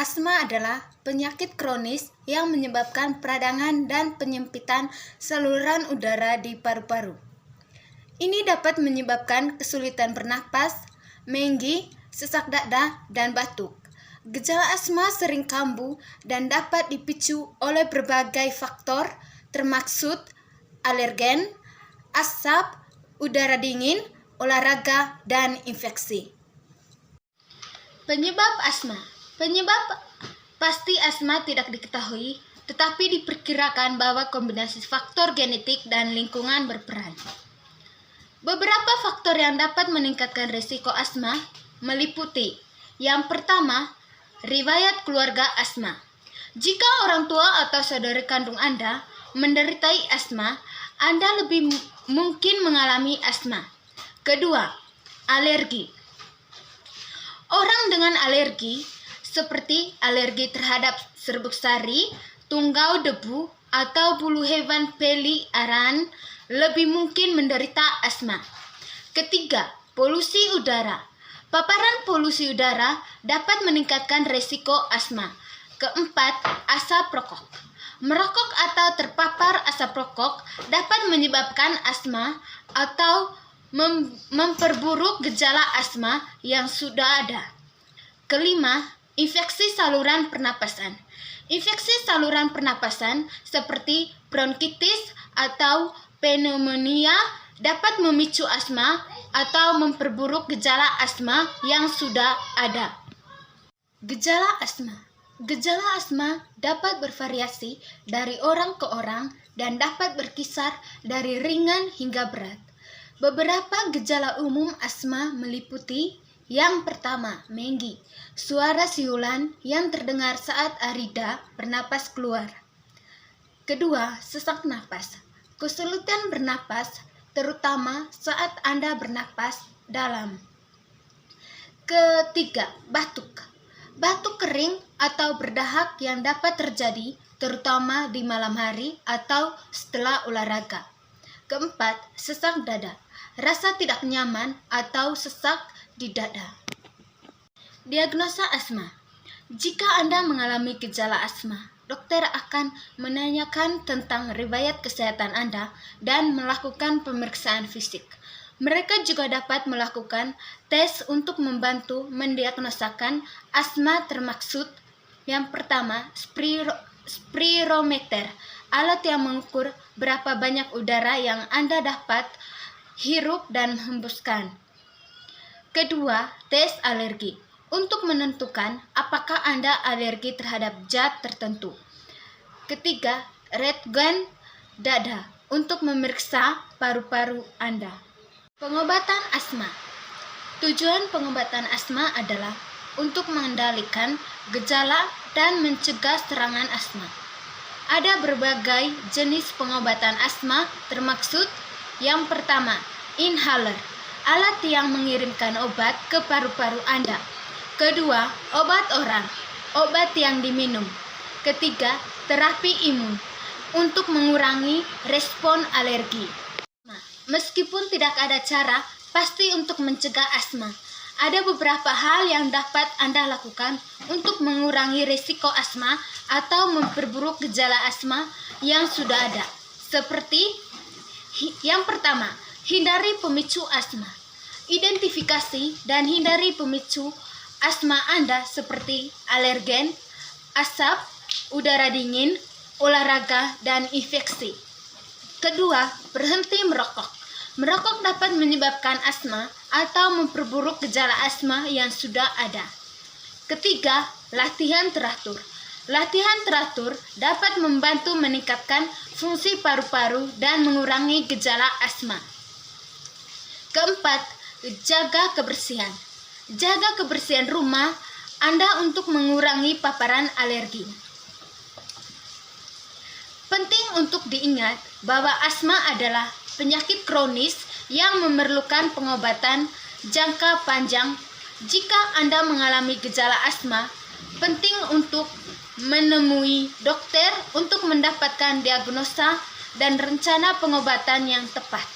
Asma adalah penyakit kronis yang menyebabkan peradangan dan penyempitan saluran udara di paru-paru. Ini dapat menyebabkan kesulitan bernapas, menggi, sesak dada, dan batuk. Gejala asma sering kambuh dan dapat dipicu oleh berbagai faktor, termasuk alergen, asap, udara dingin, olahraga, dan infeksi. Penyebab asma. Penyebab pasti asma tidak diketahui, tetapi diperkirakan bahwa kombinasi faktor genetik dan lingkungan berperan. Beberapa faktor yang dapat meningkatkan risiko asma meliputi: yang pertama, riwayat keluarga asma. Jika orang tua atau saudara kandung Anda menderita asma, Anda lebih mungkin mengalami asma. Kedua, alergi. Orang dengan alergi seperti alergi terhadap serbuk sari, tunggau debu, atau bulu hewan peliharaan lebih mungkin menderita asma. Ketiga, polusi udara. Paparan polusi udara dapat meningkatkan risiko asma. Keempat, asap rokok. Merokok atau terpapar asap rokok dapat menyebabkan asma atau memperburuk gejala asma yang sudah ada. Kelima, infeksi saluran pernapasan. Infeksi saluran pernapasan seperti bronkitis atau pneumonia dapat memicu asma atau memperburuk gejala asma yang sudah ada. Gejala asma. Gejala asma dapat bervariasi dari orang ke orang dan dapat berkisar dari ringan hingga berat. Beberapa gejala umum asma meliputi: yang pertama, menggi, suara siulan yang terdengar saat Arida bernapas keluar. Kedua, sesak napas, kesulitan bernapas, terutama saat Anda bernapas dalam. Ketiga, batuk. Batuk kering atau berdahak yang dapat terjadi terutama di malam hari atau setelah olahraga. Keempat, sesak dada, rasa tidak nyaman atau sesak di dada. Diagnosa asma. Jika Anda mengalami gejala asma, dokter akan menanyakan tentang riwayat kesehatan Anda dan melakukan pemeriksaan fisik. Mereka juga dapat melakukan tes untuk membantu mendiagnosakan asma, termaksud: yang pertama, spirometer, alat yang mengukur berapa banyak udara yang Anda dapat hirup dan hembuskan. Kedua, tes alergi, untuk menentukan apakah Anda alergi terhadap zat tertentu. Ketiga, rentgen dada, untuk memeriksa paru-paru Anda. Pengobatan asma. Tujuan pengobatan asma adalah untuk mengendalikan gejala dan mencegah serangan asma. Ada berbagai jenis pengobatan asma, termaksud: yang pertama, inhaler, alat yang mengirimkan obat ke paru-paru Anda. Kedua, obat oral, obat yang diminum. Ketiga, terapi imun, untuk mengurangi respon alergi. Meskipun tidak ada cara pasti untuk mencegah asma, ada beberapa hal yang dapat Anda lakukan untuk mengurangi risiko asma atau memperburuk gejala asma yang sudah ada. Seperti yang pertama, hindari pemicu asma. Identifikasi dan hindari pemicu asma Anda seperti alergen, asap, udara dingin, olahraga, dan infeksi. Kedua, berhenti merokok. Merokok dapat menyebabkan asma atau memperburuk gejala asma yang sudah ada. Ketiga, latihan teratur. Latihan teratur dapat membantu meningkatkan fungsi paru-paru dan mengurangi gejala asma. Keempat, jaga kebersihan. Jaga kebersihan rumah Anda untuk mengurangi paparan alergi. Penting untuk diingat bahwa asma adalah penyakit kronis yang memerlukan pengobatan jangka panjang. Jika Anda mengalami gejala asma, penting untuk menemui dokter untuk mendapatkan diagnosa dan rencana pengobatan yang tepat.